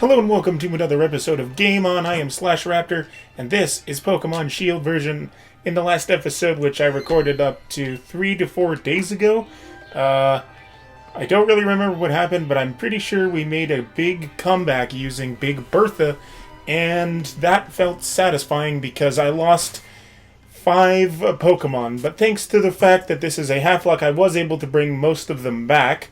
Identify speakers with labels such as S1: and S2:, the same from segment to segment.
S1: Hello and welcome to another episode of Game On. I am Slash Raptor, and this is Pokemon Shield version. In the last episode, which I recorded up to 3 to 4 days ago, I don't really remember what happened, but I'm pretty sure we made a big comeback using Big Bertha, and that felt satisfying because I lost 5 Pokemon. But thanks to the fact that this is a HALFLOCKE, I was able to bring most of them back.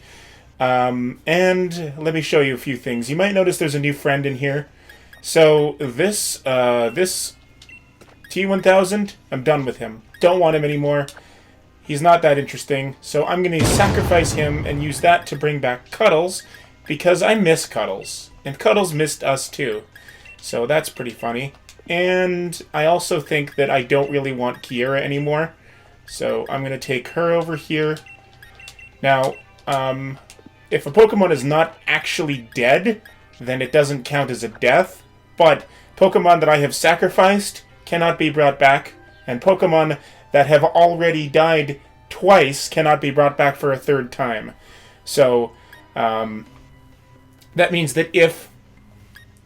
S1: And let me show you a few things. You might notice there's a new friend in here. So this T1000, I'm done with him. Don't want him anymore. He's not that interesting. So I'm going to sacrifice him and use that to bring back Cuddles, because I miss Cuddles. And Cuddles missed us too. So that's pretty funny. And I also think that I don't really want Kiera anymore. So I'm going to take her over here. Now, if a Pokemon is not actually dead, then it doesn't count as a death. But Pokemon that I have sacrificed cannot be brought back, and Pokemon that have already died twice cannot be brought back for a third time. So, that means that if,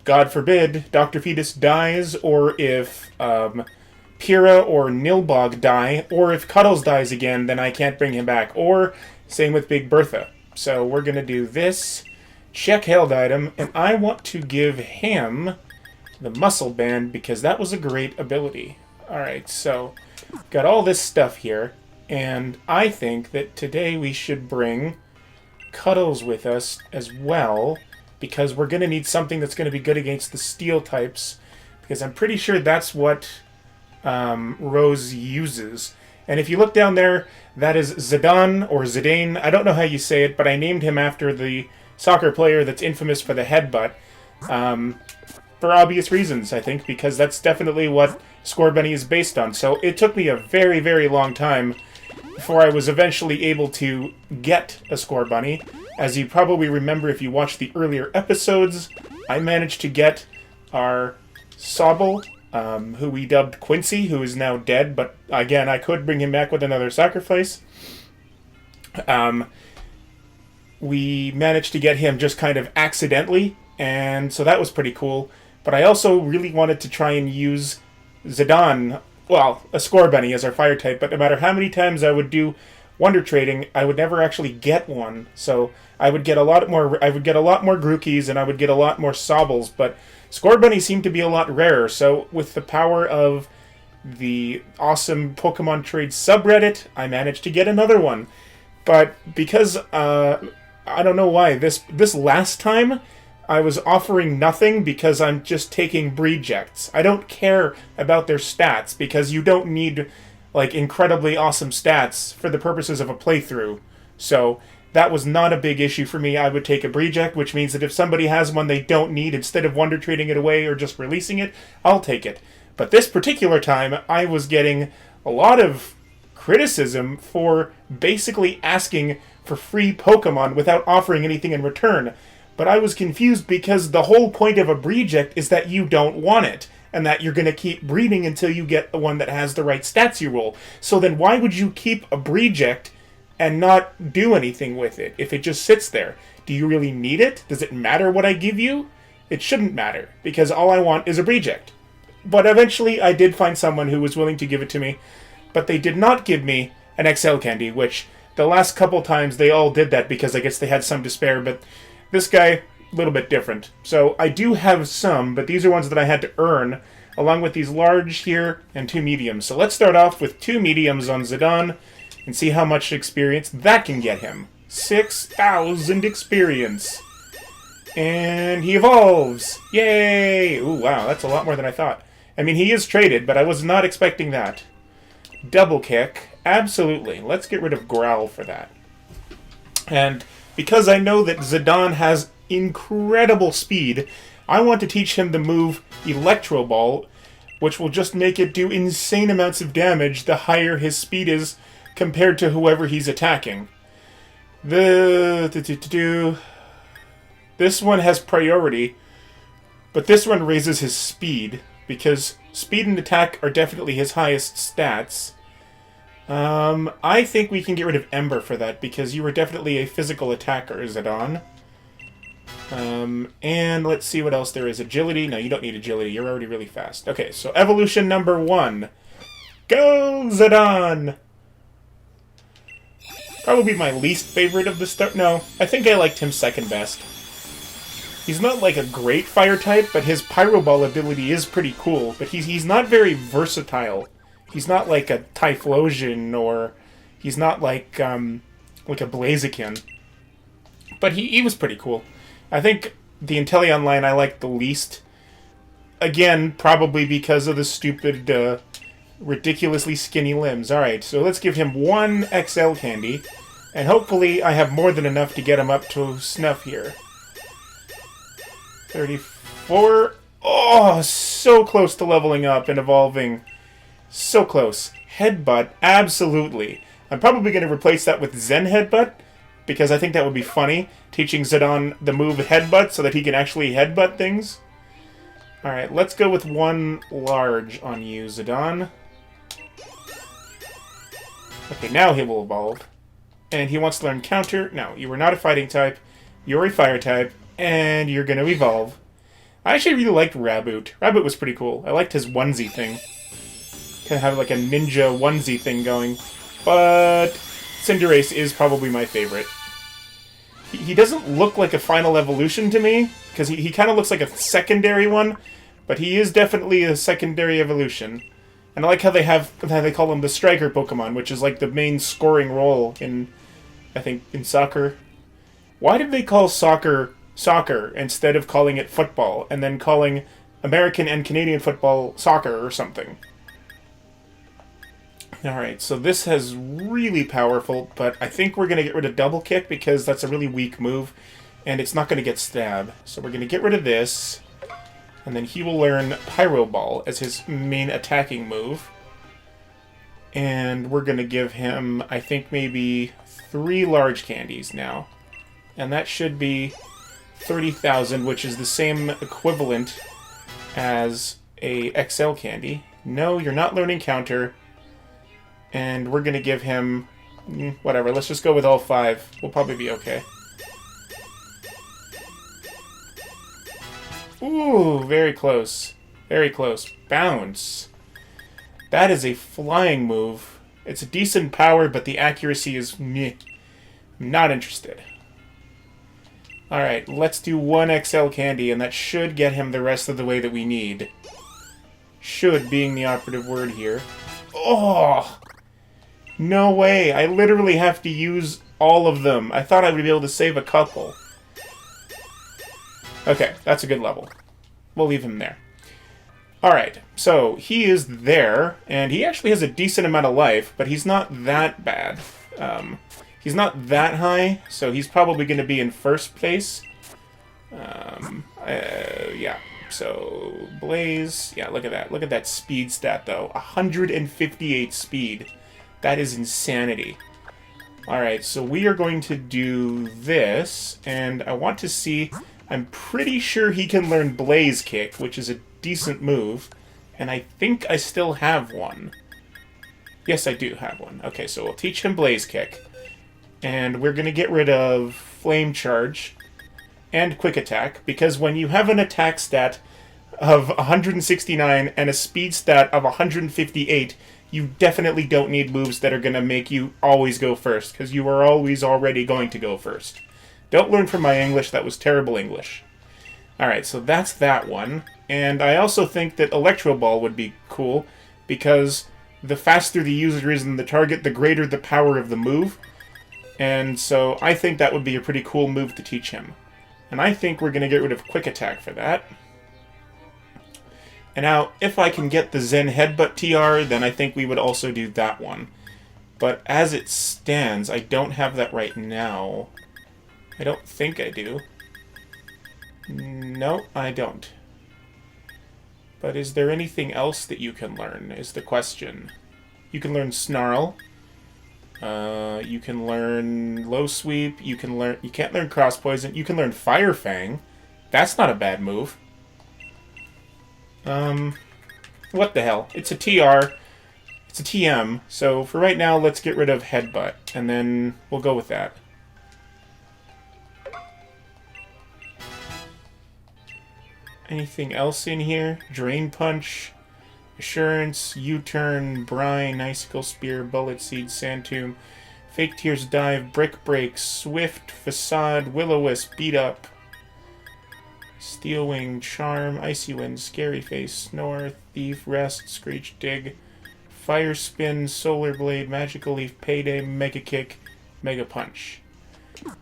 S1: God forbid, Dr. Fetus dies, or if Pyrrha or Nilbog die, or if Cuddles dies again, then I can't bring him back. Or, same with Big Bertha. So we're going to do this, check held item, and I want to give him the muscle band because that was a great ability. Alright, so got all this stuff here, and I think that today we should bring Cuddles with us as well, because we're going to need something that's going to be good against the steel types, because I'm pretty sure that's what Rose uses. And if you look down there, that is Zidane, or Zidane. I don't know how you say it, but I named him after the soccer player that's infamous for the headbutt. For obvious reasons, I think, because that's definitely what Scorbunny is based on. So it took me a very, very long time before I was eventually able to get a Scorbunny. As you probably remember if you watched the earlier episodes, I managed to get our Sobble, who we dubbed Quincy, who is now dead, but again, I could bring him back with another sacrifice. We managed to get him just kind of accidentally, and so that was pretty cool. But I also really wanted to try and use Zidane, well, a Scorbunny as our fire type, but no matter how many times I would do Wonder Trading, I would never actually get one. So I would get a lot more Grookys, and I would get a lot more Sobbles, but Scorbunny seemed to be a lot rarer, so with the power of the awesome Pokemon Trade subreddit, I managed to get another one. But because, I don't know why, this last time, I was offering nothing because I'm just taking Breedjects. I don't care about their stats, because you don't need, like, incredibly awesome stats for the purposes of a playthrough. So that was not a big issue for me. I would take a Breedject, which means that if somebody has one they don't need, instead of Wonder Trading it away or just releasing it, I'll take it. But this particular time, I was getting a lot of criticism for basically asking for free Pokemon without offering anything in return. But I was confused because the whole point of a Breedject is that you don't want it, and that you're going to keep breeding until you get the one that has the right stats you roll. So then why would you keep a Breedject and not do anything with it if it just sits there? Do you really need it? Does it matter what I give you? It shouldn't matter, because all I want is a Breedject. But eventually I did find someone who was willing to give it to me, but they did not give me an XL Candy, which the last couple times they all did that because I guess they had some to spare, but this guy, a little bit different. So I do have some, but these are ones that I had to earn, along with these large here and 2 mediums. So let's start off with 2 mediums on Zidane, and see how much experience that can get him. 6,000 experience. And he evolves! Yay! Ooh, wow, that's a lot more than I thought. I mean, he is traded, but I was not expecting that. Double kick. Absolutely. Let's get rid of Growl for that. And because I know that Zidane has incredible speed, I want to teach him the move Electro Ball, which will just make it do insane amounts of damage the higher his speed is compared to whoever he's attacking. This one has priority, but this one raises his speed, because speed and attack are definitely his highest stats. I think we can get rid of Ember for that, because you were definitely a physical attacker, Zidane. And let's see what else there is. Agility. No, you don't need agility. You're already really fast. Okay, so evolution number 1. Go, Zidane! Probably my least favorite of the start. No, I think I liked him second best. He's not like a great fire type, but his Pyro Ball ability is pretty cool. But he's not very versatile. He's not like a Typhlosion, or he's not like a Blaziken. But he was pretty cool. I think the Inteleon line I like the least. Again, probably because of the stupid, ridiculously skinny limbs. Alright, so let's give him 1 XL candy. And hopefully I have more than enough to get him up to snuff here. 34. Oh, so close to leveling up and evolving. So close. Headbutt, absolutely. I'm probably going to replace that with Zen Headbutt, because I think that would be funny, teaching Zidane the move Headbutt so that he can actually headbutt things. Alright, let's go with 1 large on you, Zidane. Okay, now he will evolve. And he wants to learn Counter. No, you were not a fighting type. You're a fire type. And you're going to evolve. I actually really liked Raboot. Raboot was pretty cool. I liked his onesie thing. Kind of have like a ninja onesie thing going. But Cinderace is probably my favorite. He doesn't look like a final evolution to me, because he kind of looks like a secondary one, but he is definitely a secondary evolution. And I like how they call him the striker Pokemon, which is like the main scoring role in, I think, in soccer. Why did they call soccer instead of calling it football, and then calling American and Canadian football soccer or something? Alright, so this has really powerful, but I think we're going to get rid of Double Kick because that's a really weak move, and it's not going to get Stab. So we're going to get rid of this, and then he will learn Pyro Ball as his main attacking move. And we're going to give him, I think, maybe 3 large candies now. And that should be 30,000, which is the same equivalent as a XL candy. No, you're not learning Counter. And we're going to give him, whatever, let's just go with all 5. We'll probably be okay. Ooh, very close. Very close. Bounce. That is a flying move. It's a decent power, but the accuracy is meh. I'm not interested. Alright, let's do 1 XL candy, and that should get him the rest of the way that we need. Should being the operative word here. Oh! No way! I literally have to use all of them. I thought I would be able to save a couple. Okay, that's a good level. We'll leave him there. Alright, so he is there, and he actually has a decent amount of life, but he's not that bad. He's not that high, so he's probably going to be in first place. Yeah, so Blaze, yeah, look at that. Look at that speed stat, though. 158 speed. That is insanity. Alright, so we are going to do this, and I want to see... I'm pretty sure he can learn Blaze Kick, which is a decent move, and I think I still have one. Yes, I do have one. Okay, so we'll teach him Blaze Kick. And we're going to get rid of Flame Charge and Quick Attack, because when you have an attack stat of 169 and a speed stat of 158, you definitely don't need moves that are going to make you always go first, because you are always already going to go first. Don't learn from my English, that was terrible English. Alright, so that's that one. And I also think that Electro Ball would be cool, because the faster the user is than the target, the greater the power of the move. And so I think that would be a pretty cool move to teach him. And I think we're going to get rid of Quick Attack for that. And now, if I can get the Zen Headbutt TR, then I think we would also do that one. But as it stands, I don't have that right now. I don't think I do. No, I don't. But is there anything else that you can learn, is the question. You can learn Snarl. You can learn Low Sweep. You can't learn Cross Poison. You can learn Fire Fang. That's not a bad move. What the hell? It's a TR. It's a TM. So for right now, let's get rid of Headbutt, and then we'll go with that. Anything else in here? Drain Punch, Assurance, U-Turn, Brine, Icicle Spear, Bullet Seed, Sand Tomb, Fake Tears Dive, Brick Break, Swift, Facade, Will-O-Wisp, Beat Up, Steel Wing, Charm, Icy Wind, Scary Face, Snore, Thief, Rest, Screech, Dig, Fire Spin, Solar Blade, Magical Leaf, Payday, Mega Kick, Mega Punch.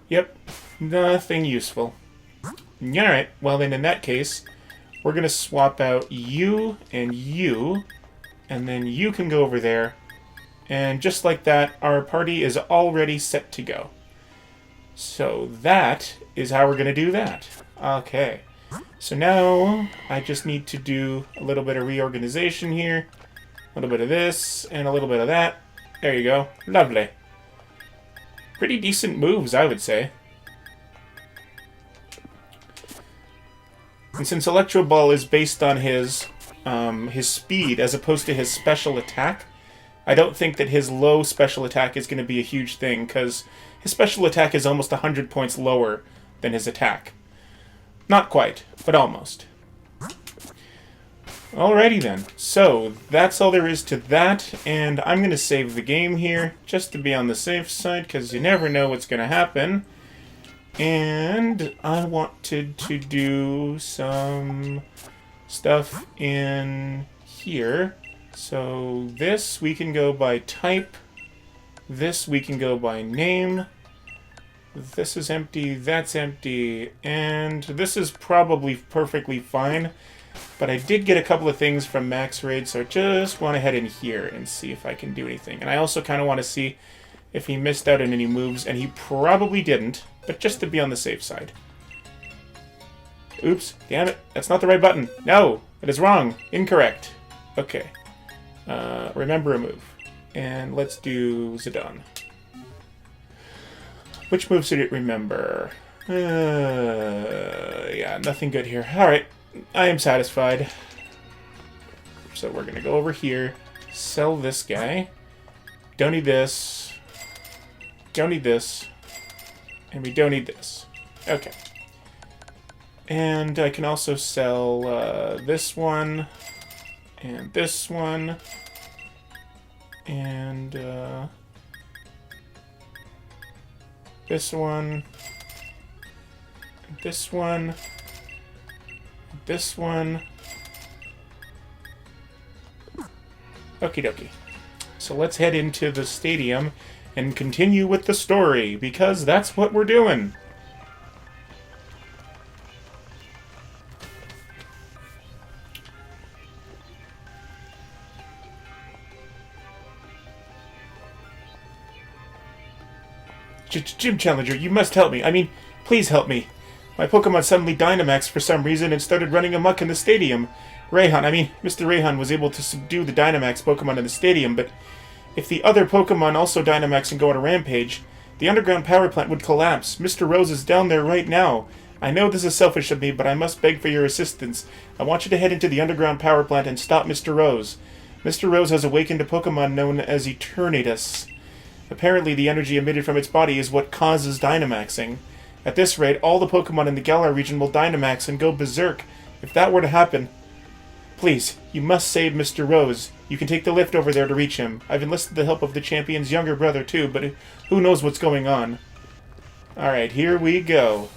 S1: Yep, nothing useful. Alright, well then in that case, we're going to swap out you, and then you can go over there. And just like that, our party is already set to go. So that is how we're going to do that. Okay. So now I just need to do a little bit of reorganization here. A little bit of this, and a little bit of that. There you go. Lovely. Pretty decent moves, I would say. And since Electro Ball is based on his speed as opposed to his special attack, I don't think that his low special attack is going to be a huge thing, because his special attack is almost 100 points lower than his attack. Not quite, but almost. Alrighty then. So, that's all there is to that, and I'm going to save the game here, just to be on the safe side, because you never know what's going to happen. And I wanted to do some stuff in here. So this we can go by type. This we can go by name. This is empty, that's empty, and this is probably perfectly fine. But I did get a couple of things from Max Raid, so I just want to head in here and see if I can do anything. And I also kind of want to see if he missed out on any moves, and he probably didn't, but just to be on the safe side. Oops, damn it, that's not the right button. No, it is wrong, incorrect. Okay, remember a move. And let's do Zidane. Which moves did it remember? Yeah, nothing good here. Alright, I am satisfied. So we're going to go over here, sell this guy. Don't need this. Don't need this. And we don't need this. Okay. And I can also sell this one. And this one. And this one. This one. This one. Okie dokie. So let's head into the stadium and continue with the story, because that's what we're doing. Gym Challenger, you must help me. I mean, please help me. My Pokemon suddenly Dynamaxed for some reason and started running amok in the stadium. Mr. Rayhan was able to subdue the Dynamax Pokemon in the stadium, but if the other Pokemon also Dynamax and go on a rampage, the underground power plant would collapse. Mr. Rose is down there right now. I know this is selfish of me, but I must beg for your assistance. I want you to head into the underground power plant and stop Mr. Rose. Mr. Rose has awakened a Pokemon known as Eternatus. Apparently, the energy emitted from its body is what causes Dynamaxing. At this rate, all the Pokemon in the Galar region will Dynamax and go berserk. If that were to happen, please, you must save Mr. Rose. You can take the lift over there to reach him. I've enlisted the help of the champion's younger brother, too, but who knows what's going on. Alright, here we go.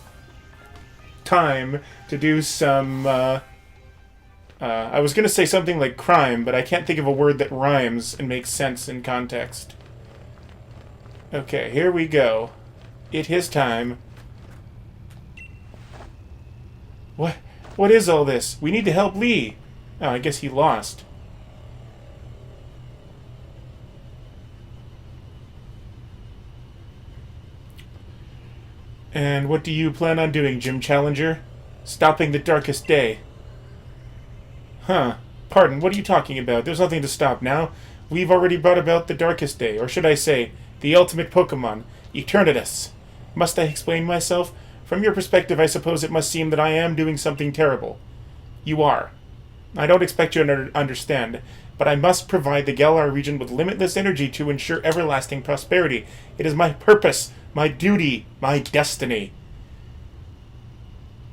S1: Time to do some, I was going to say something like crime, but I can't think of a word that rhymes and makes sense in context. Okay, here we go. It is time. What is all this? We need to help Lee. Oh, I guess he lost. And what do you plan on doing, Gym Challenger? Stopping the darkest day. Huh. Pardon, what are you talking about? There's nothing to stop now. We've already brought about the darkest day, or should I say, the ultimate Pokemon, Eternatus. Must I explain myself? From your perspective, I suppose it must seem that I am doing something terrible. You are. I don't expect you to understand, but I must provide the Galar region with limitless energy to ensure everlasting prosperity. It is my purpose, my duty, my destiny.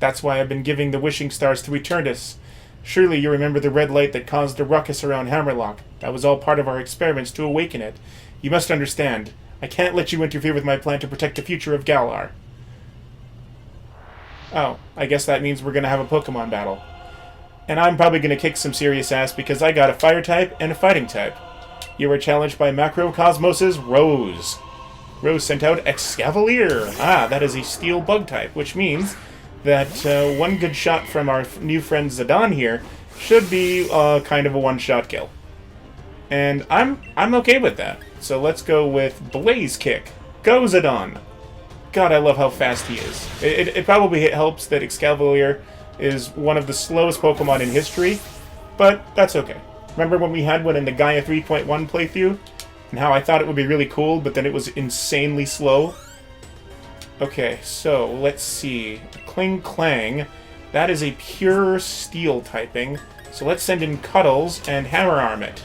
S1: That's why I've been giving the wishing stars to Eternus. Surely you remember the red light that caused a ruckus around HALFLOCKE. That was all part of our experiments to awaken it. You must understand. I can't let you interfere with my plan to protect the future of Galar. Oh, I guess that means we're going to have a Pokemon battle. And I'm probably going to kick some serious ass because I got a Fire type and a Fighting type. You were challenged by Macrocosmos' Rose. Rose sent out Excavalier. Ah, that is a Steel Bug type, which means that one good shot from our new friend Zidane here should be kind of a one-shot kill. And I'm okay with that. So let's go with Blaze Kick. Go Zidane! God, I love how fast he is. It probably helps that Excavalier is one of the slowest Pokemon in history, but that's okay. Remember when we had one in the Gaia 3.1 playthrough? And how I thought it would be really cool, but then it was insanely slow? Okay, so let's see. Kling Clang. That is a pure Steel typing. So let's send in Cuddles and Hammer Arm it.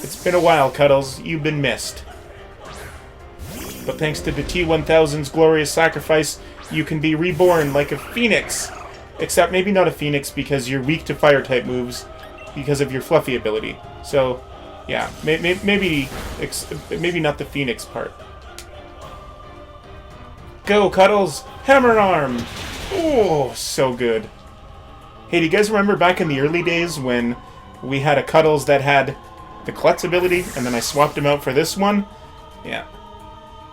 S1: It's been a while, Cuddles. You've been missed. But thanks to the T-1000's glorious sacrifice, you can be reborn like a phoenix. Except maybe not a phoenix because you're weak to Fire-type moves because of your Fluffy ability. So, yeah, maybe not the phoenix part. Go, Cuddles! Hammer Arm! Oh, so good. Hey, do you guys remember back in the early days when we had a Cuddles that had the Klutz ability, and then I swapped him out for this one? Yeah.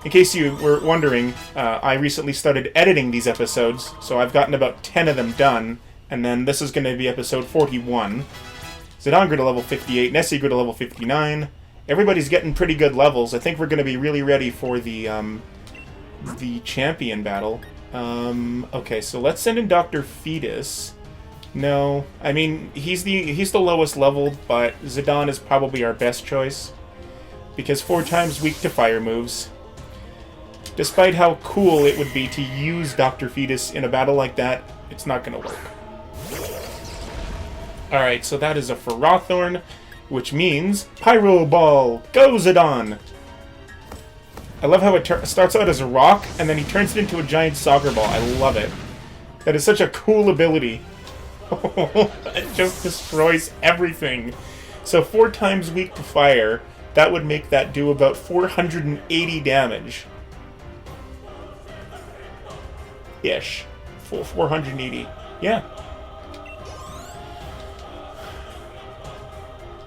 S1: In case you were wondering, I recently started editing these episodes, so I've gotten about 10 of them done, and then this is going to be episode 41. Zidane grew to level 58, Nessie grew to level 59. Everybody's getting pretty good levels. I think we're going to be really ready for the champion battle. Okay, so let's send in Dr. Fetus. No, I mean, he's the lowest leveled, but Zidane is probably our best choice. Because 4 times weak to fire moves. Despite how cool it would be to use Dr. Fetus in a battle like that, it's not going to work. Alright, so that is a Ferrothorn, which means Pyro Ball! Go, Zidane! I love how it starts out as a rock, and then he turns it into a giant soccer ball. I love it. That is such a cool ability. It just destroys everything. So 4 times weak to fire, that would make that do about 480 damage. Ish. 480. Yeah.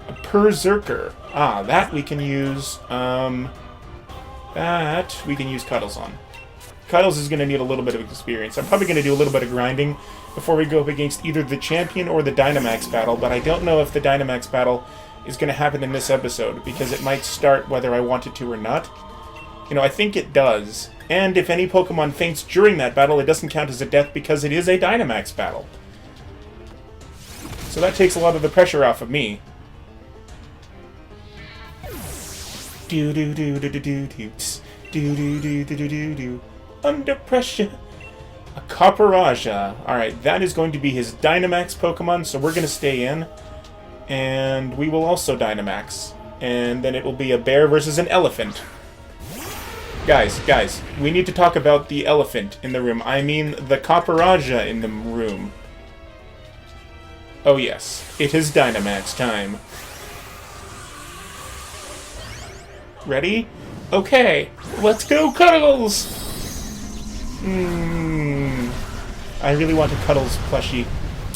S1: A Berserker. Ah, that we can use, that we can use Cuddles on. Cuddles is going to need a little bit of experience. I'm probably going to do a little bit of grinding before we go up against either the Champion or the Dynamax battle, but I don't know if the Dynamax battle is going to happen in this episode, because it might start whether I want it to or not. You know, I think it does. And if any Pokemon faints during that battle, it doesn't count as a death because it is a Dynamax battle. So that takes a lot of the pressure off of me. Do do do do do do do do do do do do do do. Under pressure. A Copperajah. Alright, that is going to be his Dynamax Pokemon, so we're going to stay in. And we will also Dynamax. And then it will be a bear versus an elephant. Guys, we need to talk about the elephant in the room. I mean, the Copperajah in the room. Oh yes, it is Dynamax time. Ready? Okay, let's go, Cuddles! I really want a Cuddles plushie.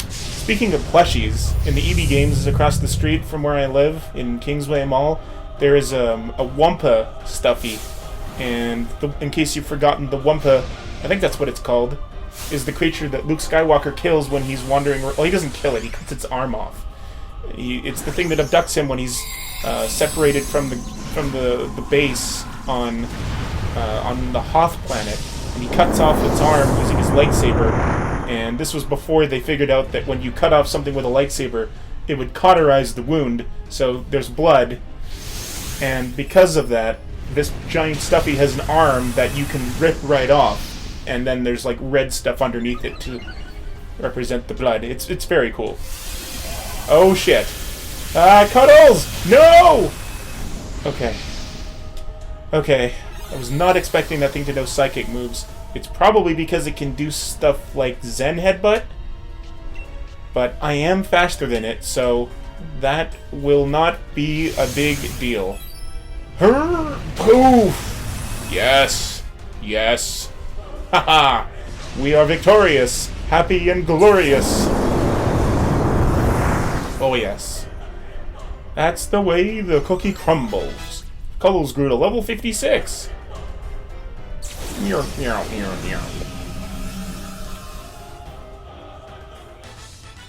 S1: Speaking of plushies, in the EB Games across the street from where I live, in Kingsway Mall, there is a Wumpa stuffy. And in case you've forgotten, the Wumpa, I think that's what it's called, is the creature that Luke Skywalker kills when he's wandering. Well, he doesn't kill it; he cuts its arm off. It's the thing that abducts him when he's separated from the base on the Hoth planet, and he cuts off its arm using his lightsaber. And this was before they figured out that when you cut off something with a lightsaber, it would cauterize the wound, so there's blood. And because of that, this giant stuffy has an arm that you can rip right off, and then there's like red stuff underneath it to represent the blood. It's very cool. Oh shit. Cuddles! No! Okay. Okay. I was not expecting that thing to know psychic moves. It's probably because it can do stuff like Zen Headbutt, but I am faster than it, so that will not be a big deal. Her poof! Yes! Yes! Haha! We are victorious! Happy and glorious! Oh yes. That's the way the cookie crumbles. Cuddles grew to level 56. Meow, meow, meow, meow.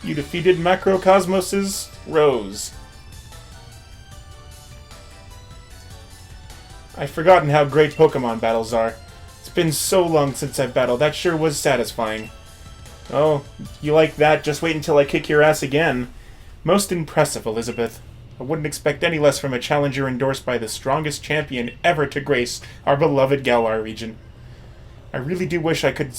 S1: You defeated Macrocosmos's Rose. I've forgotten how great Pokemon battles are. It's been so long since I've battled. That sure was satisfying. Oh, you like that? Just wait until I kick your ass again. Most impressive, Elizabeth. I wouldn't expect any less from a challenger endorsed by the strongest champion ever to grace our beloved Galar region. I really do wish I could have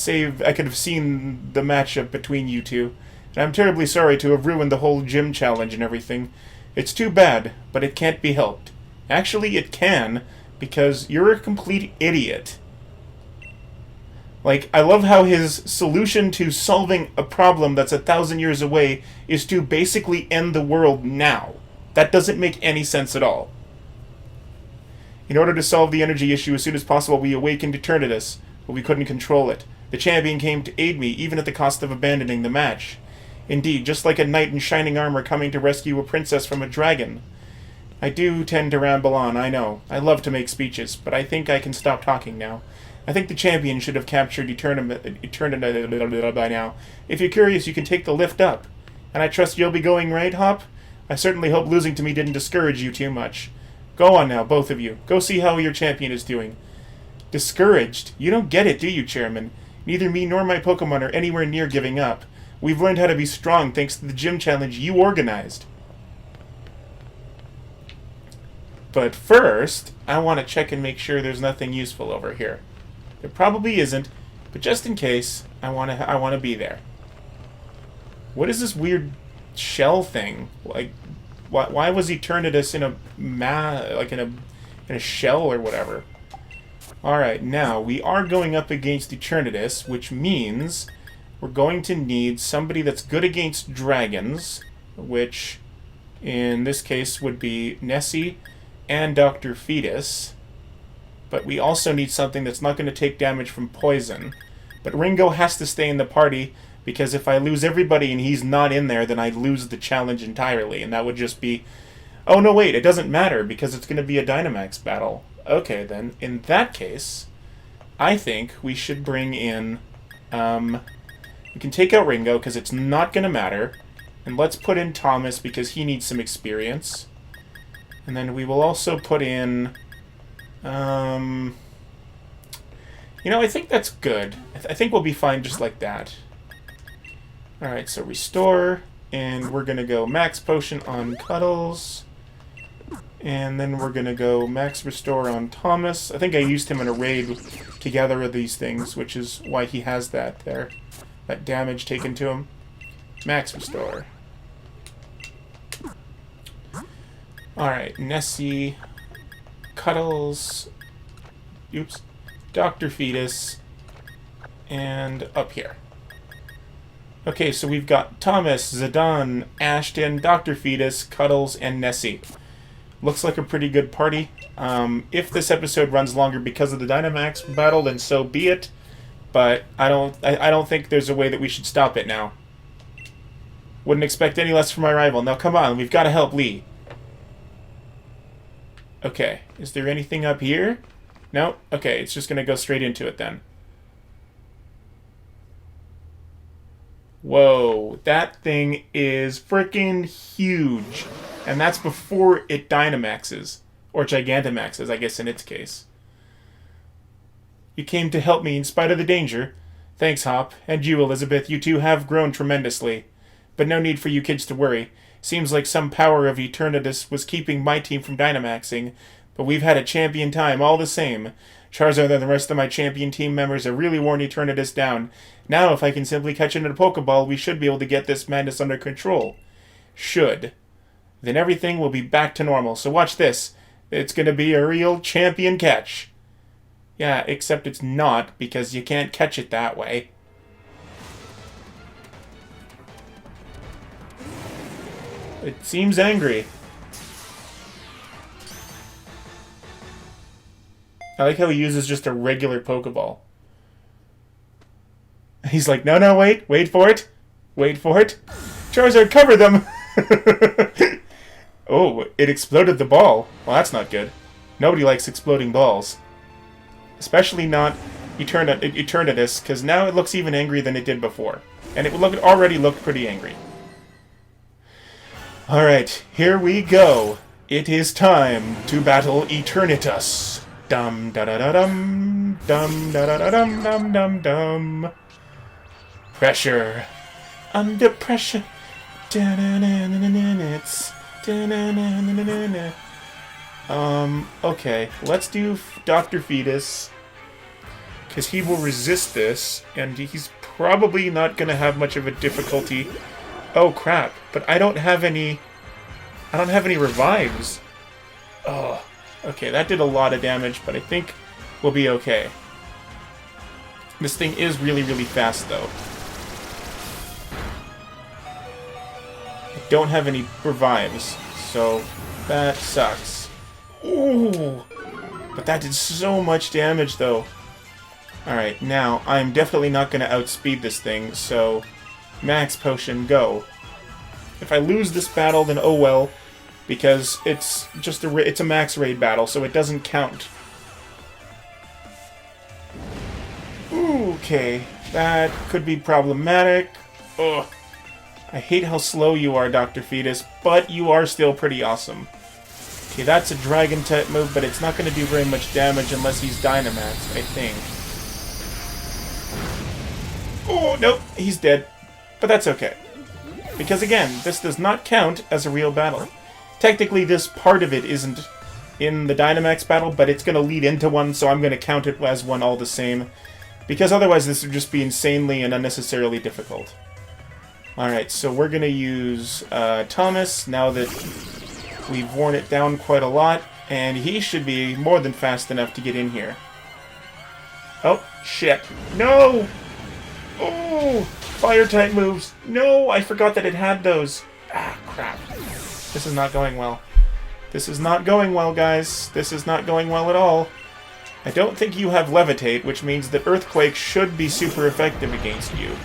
S1: seen the matchup between you two. And I'm terribly sorry to have ruined the whole gym challenge and everything. It's too bad, but it can't be helped. Actually, it can, because you're a complete idiot. Like, I love how his solution to solving a problem that's 1,000 years away is to basically end the world now. That doesn't make any sense at all. In order to solve the energy issue as soon as possible, we awakened Eternatus, but we couldn't control it. The champion came to aid me, even at the cost of abandoning the match. Indeed, just like a knight in shining armor coming to rescue a princess from a dragon. I do tend to ramble on, I know. I love to make speeches, but I think I can stop talking now. I think the champion should have captured Eternatus by now. If you're curious, you can take the lift up. And I trust you'll be going right, Hop? I certainly hope losing to me didn't discourage you too much. Go on now, both of you. Go see how your champion is doing. Discouraged? You don't get it, do you, Chairman? Neither me nor my Pokemon are anywhere near giving up. We've learned how to be strong thanks to the gym challenge you organized. But first, I want to check and make sure there's nothing useful over here. There probably isn't, but just in case, I want to be there. What is this weird shell thing? Like, why was Eternatus in a shell or whatever? All right, now we are going up against Eternatus, which means we're going to need somebody that's good against dragons, which in this case would be Nessie and Dr. Fetus. But we also need something that's not going to take damage from poison. But Ringo has to stay in the party, because if I lose everybody and he's not in there, then I lose the challenge entirely, and that would just be... Oh, no, wait, it doesn't matter, because it's going to be a Dynamax battle. Okay, then, in that case, I think we should bring in... we can take out Ringo, because it's not going to matter. And let's put in Thomas, because he needs some experience. And then we will also put in... I think that's good. I think we'll be fine just like that. Alright, so restore, and we're going to go max potion on Cuddles. And then we're going to go max restore on Thomas. I think I used him in a raid to gather these things, which is why he has that there. That damage taken to him. Max restore. Alright, Nessie, Cuddles, oops, Dr. Fetus, and up here. Okay, so we've got Thomas, Zidane, Ashton, Dr. Fetus, Cuddles, and Nessie. Looks like a pretty good party. If this episode runs longer because of the Dynamax battle, then so be it. But I don't think there's a way that we should stop it now. Wouldn't expect any less from my rival. Now come on, we've got to help Lee. Okay, is there anything up here? No? Okay, it's just going to go straight into it then. Whoa, that thing is freaking huge. And that's before it Dynamaxes. Or Gigantamaxes, I guess in its case. You came to help me in spite of the danger. Thanks, Hop. And you, Elizabeth, you two have grown tremendously. But no need for you kids to worry. Seems like some power of Eternatus was keeping my team from Dynamaxing. But we've had a champion time all the same. Charizard and the rest of my champion team members have really worn Eternatus down. Now, if I can simply catch it in a Pokeball, we should be able to get this madness under control. Should. Then everything will be back to normal. So watch this. It's going to be a real champion catch. Yeah, except it's not, because you can't catch it that way. It seems angry. I like how he uses just a regular Pokeball. He's like, no, no, wait for it. Wait for it. Charizard, cover them! Oh, it exploded the ball. Well, that's not good. Nobody likes exploding balls. Especially not Eternatus, because now it looks even angrier than it did before. And it already looked pretty angry. Alright, here we go. It is time to battle Eternatus. Dum da da da dum. Dum da da da dum dum dum dum. Pressure. Under pressure. Okay, let's do Dr. Fetus, because he will resist this, and he's probably not going to have much of a difficulty. Oh crap, but I don't have any revives. Oh, okay, that did a lot of damage, but I think we'll be okay. This thing is really, really fast, though. I don't have any revives, so that sucks. Ooh! But that did so much damage, though. Alright, now, I'm definitely not going to outspeed this thing, so Max Potion, go. If I lose this battle, then oh well, because it's just it's a max raid battle, so it doesn't count. Okay, that could be problematic. Ugh. I hate how slow you are, Dr. Fetus, but you are still pretty awesome. Okay, that's a Dragon-type move, but it's not going to do very much damage unless he's Dynamaxed, I think. Oh, nope, he's dead. But that's okay. Because again, this does not count as a real battle. Technically, this part of it isn't in the Dynamax battle, but it's going to lead into one, so I'm going to count it as one all the same. Because otherwise this would just be insanely and unnecessarily difficult. Alright, so we're going to use Thomas, now that we've worn it down quite a lot, and he should be more than fast enough to get in here. Oh, shit. No! Oh! Fire-type moves. No, I forgot that it had those. Ah, crap. This is not going well. This is not going well, guys. This is not going well at all. I don't think you have Levitate, which means that Earthquake should be super effective against you.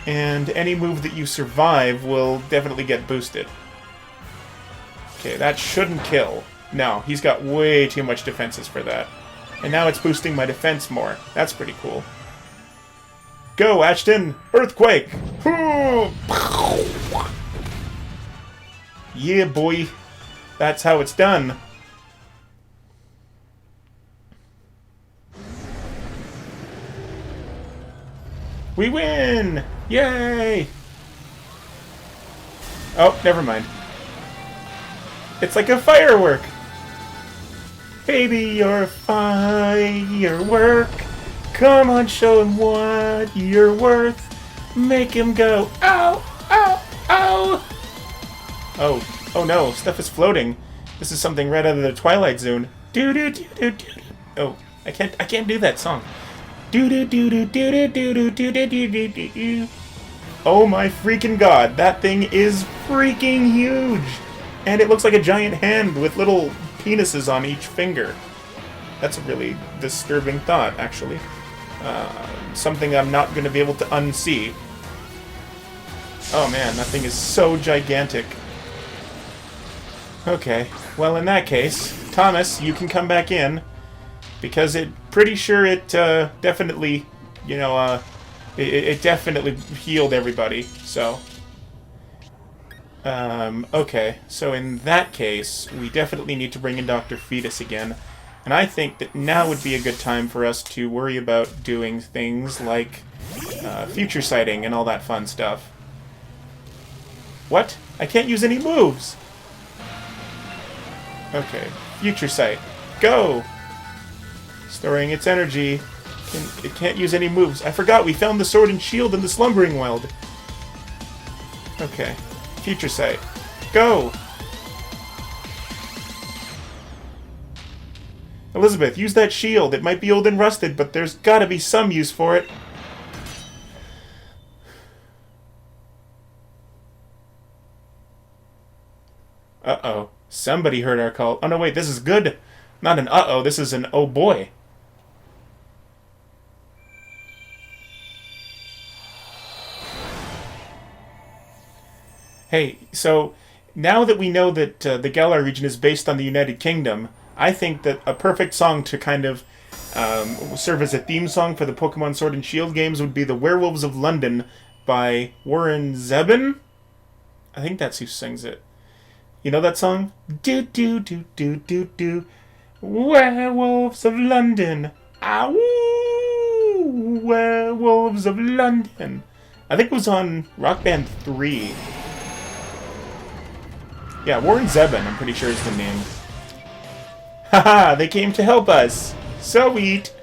S1: And any move that you survive will definitely get boosted. Okay, that shouldn't kill. No, he's got way too much defenses for that. And now it's boosting my defense more. That's pretty cool. Go, Ashton! Earthquake! Yeah, boy. That's how it's done. We win! Yay! Oh, never mind. It's like a firework! Baby, you're a firework. Come on, show him what you're worth. Make him go, ow, ow, ow! Oh no, stuff is floating. This is something right out of the Twilight Zone. Do do do do do. Oh, I can't do that song. Do do do do do do do do do do do do do. Oh my freaking god, that thing is freaking huge! And it looks like a giant hand with little penises on each finger. That's a really disturbing thought, actually. Something I'm not going to be able to unsee. Oh man, that thing is so gigantic. Okay, well in that case, Thomas, you can come back in. Because pretty sure it definitely, you know, it definitely healed everybody, so. Okay, so in that case, we definitely need to bring in Dr. Fetus again. And I think that now would be a good time for us to worry about doing things like future sighting and all that fun stuff. What? I can't use any moves! Okay, future sight. Go! Storing its energy. It can't use any moves. I forgot, we found the sword and shield in the slumbering weld. Okay. Future sight. Go! Elizabeth, use that shield. It might be old and rusted, but there's gotta be some use for it. Uh-oh. Somebody heard our call. Oh, no, wait, this is good. Not an uh-oh, this is an oh boy. Hey, so now that we know that the Galar region is based on the United Kingdom, I think that a perfect song to kind of serve as a theme song for the Pokemon Sword and Shield games would be The Werewolves of London by Warren Zevon. I think that's who sings it. You know that song? Do do do do do do. Werewolves of London. Ow! Werewolves of London. I think it was on Rock Band 3. Yeah, Warren Zevon, I'm pretty sure is the name. Haha, they came to help us. Sweet.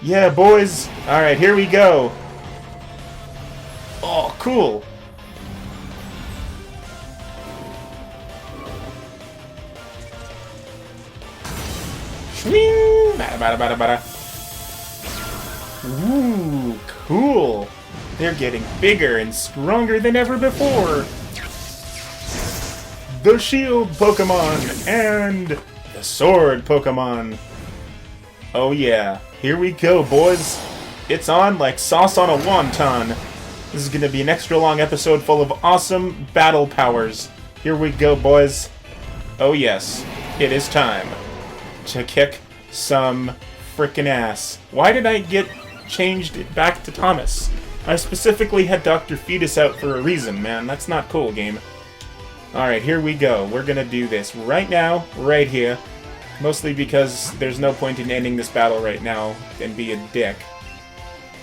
S1: Yeah, boys. Alright, here we go. Oh, cool. Swing! Bada bada bada bada. Ooh, cool. They're getting bigger and stronger than ever before. The Shield Pokemon and the Sword Pokemon. Oh yeah, here we go, boys. It's on like sauce on a wonton. This is going to be an extra long episode full of awesome battle powers. Here we go, boys. Oh yes, it is time to kick some frickin' ass. Why did I get changed back to Thomas? I specifically had Dr. Fetus out for a reason, man. That's not cool, game. Alright, here we go. We're gonna do this right now, right here. Mostly because there's no point in ending this battle right now and be a dick.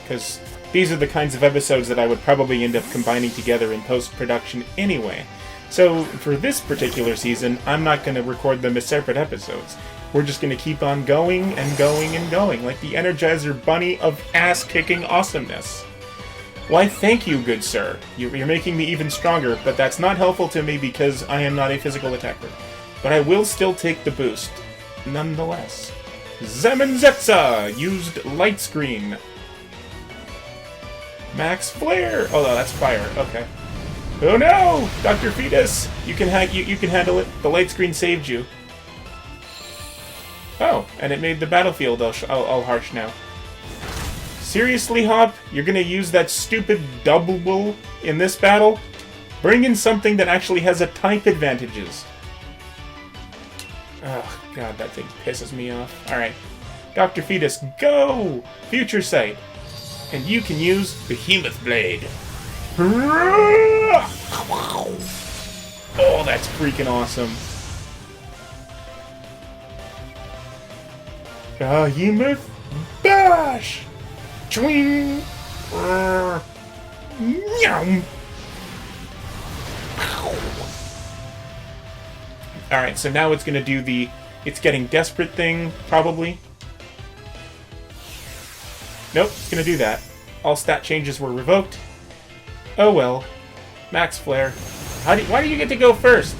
S1: Because these are the kinds of episodes that I would probably end up combining together in post-production anyway. So, for this particular season, I'm not going to record them as separate episodes. We're just going to keep on going and going and going, like the Energizer Bunny of ass-kicking awesomeness. Why, thank you, good sir. You're making me even stronger, but that's not helpful to me because I am not a physical attacker. But I will still take the boost, nonetheless. Zemenzetsa used Light Screen. Max Flare! Oh, no, that's fire. Okay. Oh no! Dr. Fetus! You can handle it. The light screen saved you. Oh, and it made the battlefield all harsh now. Seriously, Hop? You're gonna use that stupid double in this battle? Bring in something that actually has a type advantages. Oh, God, that thing pisses me off. Alright. Dr. Fetus, go! Future Sight. And you can use Behemoth Blade. Oh, that's freaking awesome. Behemoth Bash! Chwing! Alright, so now it's gonna do the it's getting desperate thing, probably. Nope, it's gonna do that. All stat changes were revoked. Oh well. Max Flare. Why do you get to go first?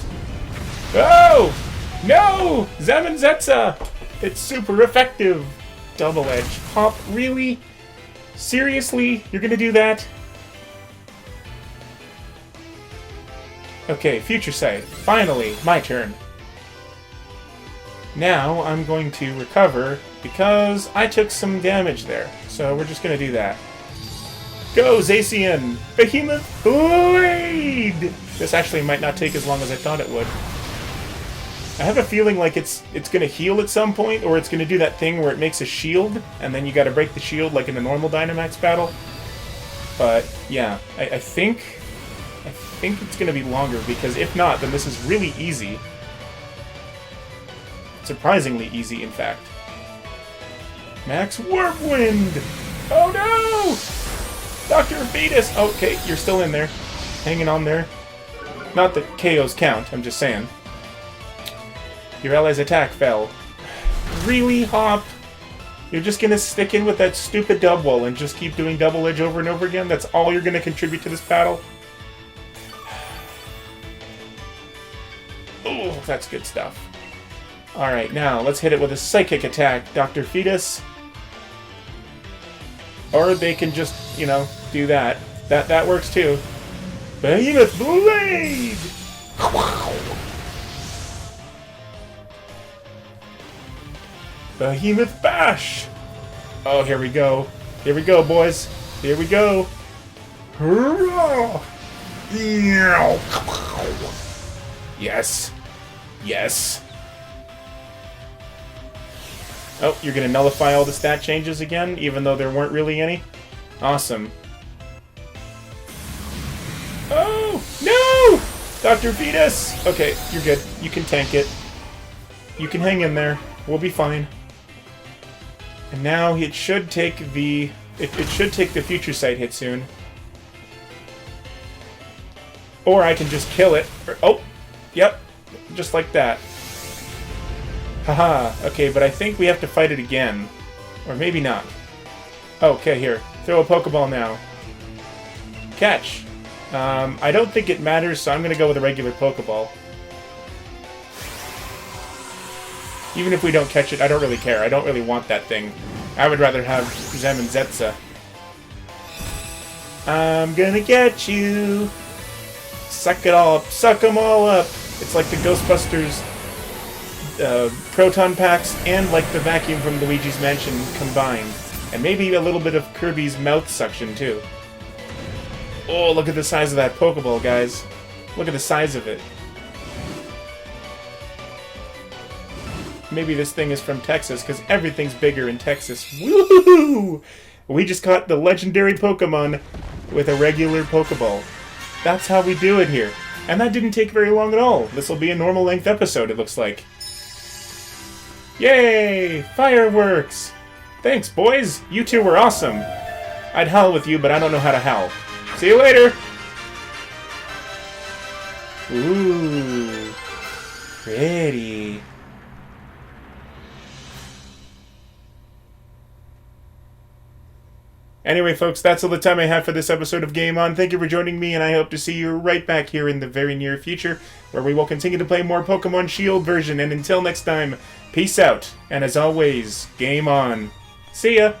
S1: Oh! No! Zemenzetsa! It's super effective! Double Edge. Hop, really? Seriously? You're gonna do that? Okay, Future Sight. Finally, my turn. Now I'm going to recover because I took some damage there. So we're just gonna do that. Go, Zacian! Behemoth Blade! This actually might not take as long as I thought it would. I have a feeling like it's gonna heal at some point, or it's gonna do that thing where it makes a shield, and then you gotta break the shield like in a normal Dynamax battle. But, yeah, I think it's gonna be longer, because if not, then this is really easy. Surprisingly easy, in fact. Max Whirlwind! Oh no! Dr. Fetus! Okay, you're still in there. Hanging on there. Not that KOs count, I'm just saying. Your ally's attack fell. Really, Hop? You're just gonna stick in with that stupid dub wall and just keep doing Double Edge over and over again? That's all you're gonna contribute to this battle? Oh, that's good stuff. Alright, now let's hit it with a psychic attack, Dr. Fetus. Or they can just, you know, do that. That works too. Behemoth Blade! Behemoth Bash! Oh, here we go. Here we go, boys. Here we go. Hurrah! Yes. Yes. Oh, you're gonna nullify all the stat changes again, even though there weren't really any? Awesome. Oh, no! Dr. Fetus! Okay, you're good. You can tank it. You can hang in there. We'll be fine. And now it should take the... It should take the Future Sight hit soon. Or I can just kill it. Oh! Yep. Just like that. Haha. Okay, but I think we have to fight it again. Or maybe not. Okay, here. Throw a Pokeball now. Catch. I don't think it matters, so I'm going to go with a regular Pokeball. Even if we don't catch it, I don't really care. I don't really want that thing. I would rather have Zem and Zetsa. I'm gonna get you! Suck it all up. Suck them all up! It's like the Ghostbusters Proton Packs and like the vacuum from Luigi's Mansion combined. And maybe a little bit of Kirby's mouth suction, too. Oh, look at the size of that Pokeball, guys. Look at the size of it. Maybe this thing is from Texas, because everything's bigger in Texas. Woohoo! We just caught the legendary Pokemon with a regular Pokeball. That's how we do it here. And that didn't take very long at all. This will be a normal length episode, it looks like. Yay! Fireworks! Thanks, boys! You two were awesome! I'd howl with you, but I don't know how to howl. See you later! Ooh. Pretty. Anyway, folks, that's all the time I have for this episode of Game On. Thank you for joining me, and I hope to see you right back here in the very near future, where we will continue to play more Pokemon Shield version. And until next time, peace out, and as always, Game On. See ya!